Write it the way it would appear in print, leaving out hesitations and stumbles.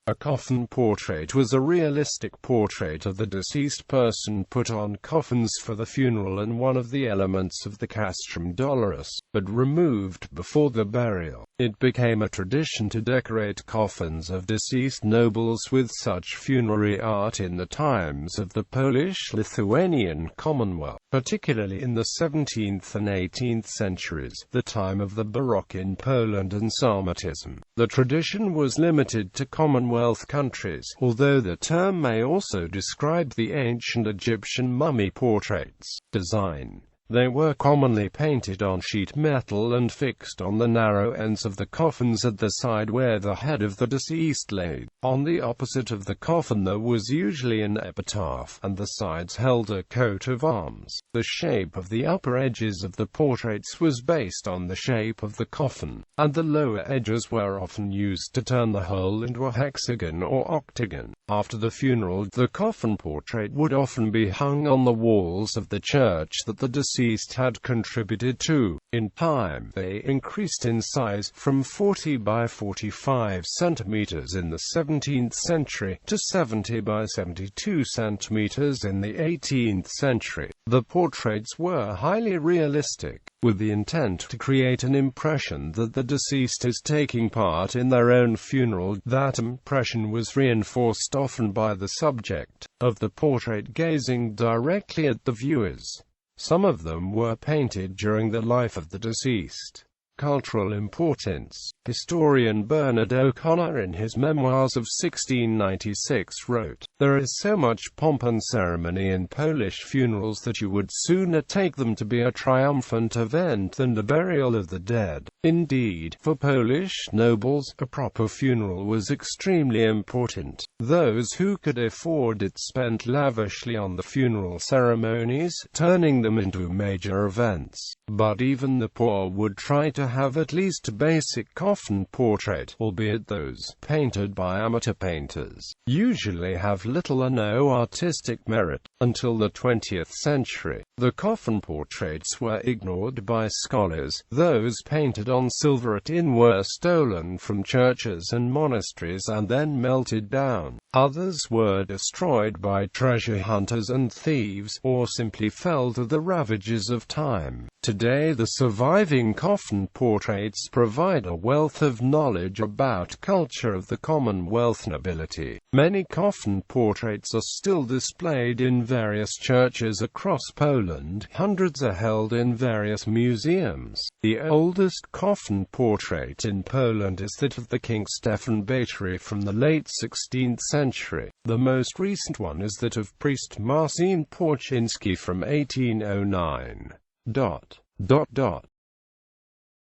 A coffin portrait was a realistic portrait of the deceased person put on coffins for the funeral and one of the elements of the castrum doloris, but removed before the burial. It became a tradition to decorate coffins of deceased nobles with such funerary art in the times of the Polish-Lithuanian Commonwealth, particularly in the 17th and 18th centuries, the time of the baroque in Poland and Sarmatism. The tradition was limited to Commonwealth countries, although the term may also describe the ancient Egyptian mummy portraits. Design. They were commonly painted on sheet metal and fixed on the narrow ends of the coffins at the side where the head of the deceased lay. On the opposite of the coffin there was usually an epitaph, and the sides held a coat of arms. The shape of the upper edges of the portraits was based on the shape of the coffin, and the lower edges were often used to turn the whole into a hexagon or octagon. After the funeral, the coffin portrait would often be hung on the walls of the church that the deceased had contributed to. In time, they increased in size from 40 by 45 centimeters in the 17th century to 70 by 72 centimeters in the 18th century. The portraits were highly realistic, with the intent to create an impression that the deceased is taking part in their own funeral. That impression was reinforced often by the subject of the portrait gazing directly at the viewers. Some of them were painted during the life of the deceased. Cultural importance. Historian Bernard O'Connor in his Memoirs of 1696 wrote, "There is so much pomp and ceremony in Polish funerals that you would sooner take them to be a triumphant event than the burial of the dead." Indeed, for Polish nobles, a proper funeral was extremely important. Those who could afford it spent lavishly on the funeral ceremonies, turning them into major events. But even the poor would try to have at least a basic coffin portrait, albeit those, painted by amateur painters, usually have little or no artistic merit. Until the 20th century, the coffin portraits were ignored by scholars. Those painted on silver at tin were stolen from churches and monasteries and then melted down. Others were destroyed by treasure hunters and thieves, or simply fell to the ravages of time. Today the surviving coffin portraits provide a wealth of knowledge about culture of the Commonwealth nobility. Many coffin portraits are still displayed in various churches across Poland. Hundreds are held in various museums. The oldest coffin portrait in Poland is that of the King Stefan Batory from the late 16th century. The most recent one is that of priest Marcin Porczynski from 1809.